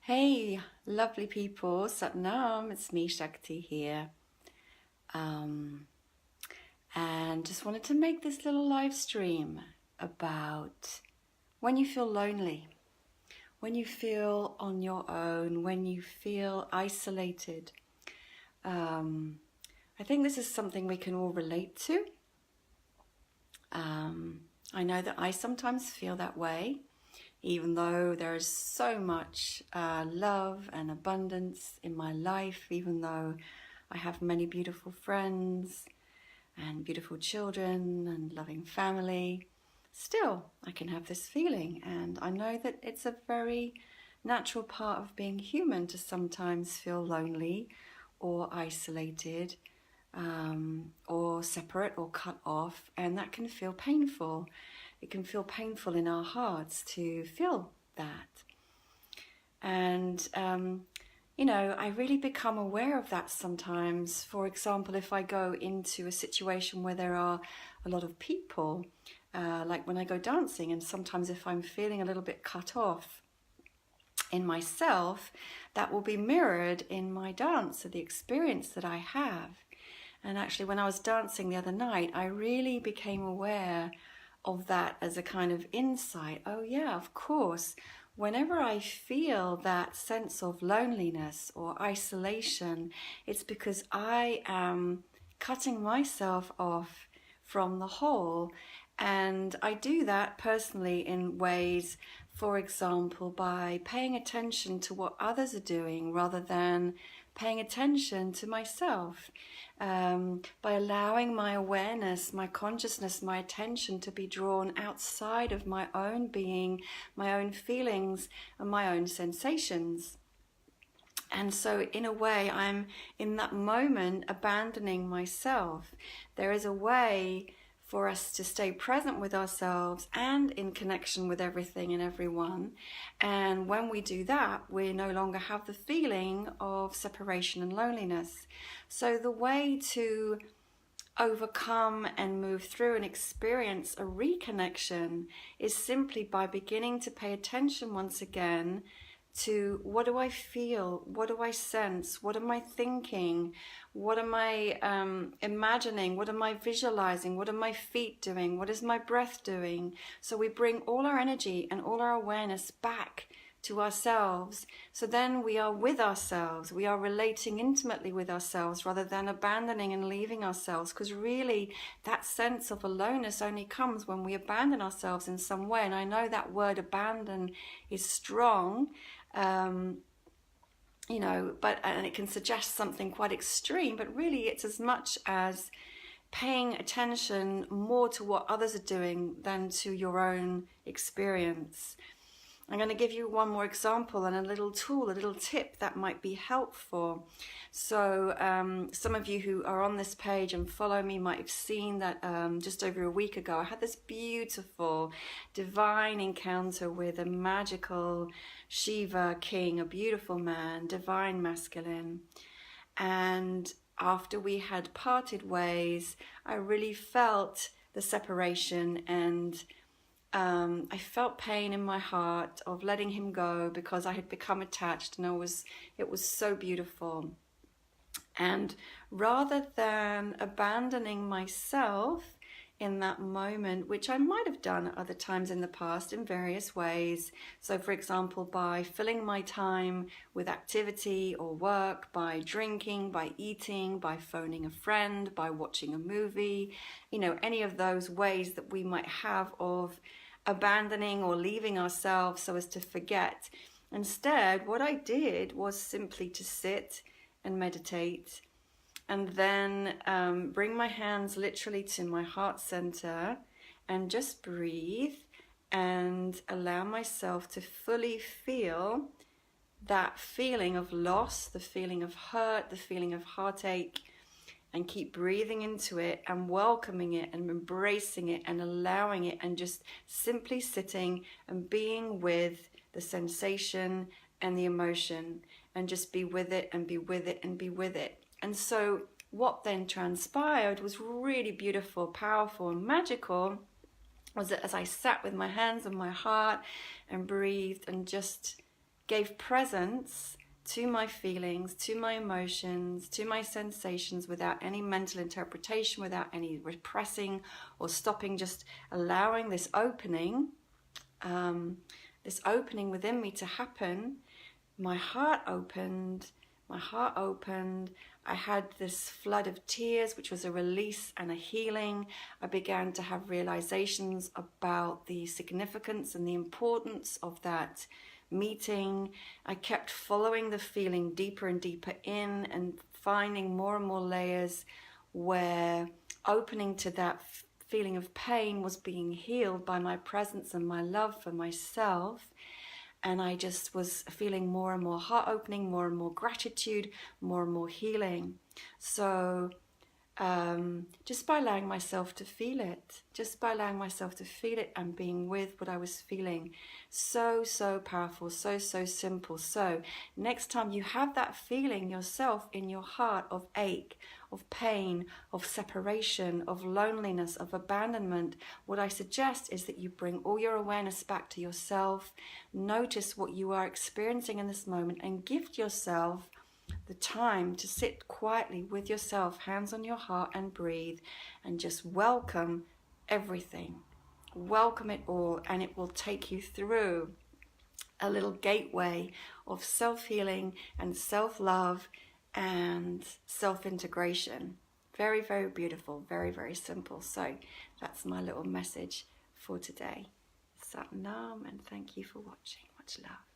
Hey, lovely people, Satnam, it's me, Shakti here. Um, and just wanted to make this little live stream about when you feel lonely, when you feel on your own, when you feel isolated. I think this is something we can all relate to. I know that I sometimes feel that way, even though there is so much love and abundance in my life, even though I have many beautiful friends and beautiful children and loving family, still I can have this feeling. And I know that it's a very natural part of being human to sometimes feel lonely or isolated, or separate or cut off, and that can feel painful. It can feel painful in our hearts to feel that. And I really become aware of that sometimes. For example, if I go into a situation where there are a lot of people, like when I go dancing, and sometimes if I'm feeling a little bit cut off in myself, that will be mirrored in my dance, or the experience that I have. And actually, when I was dancing the other night, I really became aware of that as a kind of insight. Oh yeah, of course, whenever I feel that sense of loneliness or isolation, it's because I am cutting myself off from the whole. And I do that personally in ways, for example, by paying attention to what others are doing rather than paying attention to myself, by allowing my awareness, my consciousness, my attention to be drawn outside of my own being, my own feelings, and my own sensations. And so in a way, I'm in that moment abandoning myself. There is a way for us to stay present with ourselves and in connection with everything and everyone. And when we do that, we no longer have the feeling of separation and loneliness. So the way to overcome and move through and experience a reconnection is simply by beginning to pay attention once again to what do I feel, what do I sense, what am I thinking, what am I imagining, what am I visualizing, what are my feet doing, what is my breath doing. So we bring all our energy and all our awareness back to ourselves. So then we are with ourselves, we are relating intimately with ourselves rather than abandoning and leaving ourselves, because really that sense of aloneness only comes when we abandon ourselves in some way. And I know that word abandon is strong, but and it can suggest something quite extreme, but really it's as much as paying attention more to what others are doing than to your own experience. I'm going to give you one more example and a little tool, a little tip that might be helpful. So some of you who are on this page and follow me might have seen that just over a week ago I had this beautiful divine encounter with a magical Shiva king, a beautiful man, divine masculine. And after we had parted ways, I really felt the separation, and I felt pain in my heart of letting him go because I had become attached, and it was so beautiful. And rather than abandoning myself in that moment, which I might have done at other times in the past in various ways, so for example by filling my time with activity or work, by drinking, by eating, by phoning a friend, by watching a movie, any of those ways that we might have of abandoning or leaving ourselves so as to forget. Instead, what I did was simply to sit and meditate, and then bring my hands literally to my heart center and just breathe and allow myself to fully feel that feeling of loss, the feeling of hurt, the feeling of heartache, and keep breathing into it and welcoming it and embracing it and allowing it, and just simply sitting and being with the sensation and the emotion, and just be with it and be with it and be with it. And so what then transpired was really beautiful, powerful, and magical, was that as I sat with my hands on my heart and breathed and just gave presence to my feelings, to my emotions, to my sensations without any mental interpretation, without any repressing or stopping, just allowing this opening within me to happen. My heart opened. I had this flood of tears, which was a release and a healing. I began to have realizations about the significance and the importance of that meeting. I kept following the feeling deeper and deeper in, and finding more and more layers where opening to that feeling of pain was being healed by my presence and my love for myself. And I just was feeling more and more heart opening, more and more gratitude, more and more healing. So just by allowing myself to feel it, and being with what I was feeling, so powerful, so simple. So next time you have that feeling yourself in your heart of ache, of pain, of separation, of loneliness, of abandonment, what I suggest is that you bring all your awareness back to yourself, notice what you are experiencing in this moment, and gift yourself the time to sit quietly with yourself, hands on your heart, and breathe, and just welcome everything. Welcome it all, and it will take you through a little gateway of self-healing and self-love and self-integration. Very, very beautiful, very, very simple. So that's my little message for today. Sat Nam, and thank you for watching. Much love.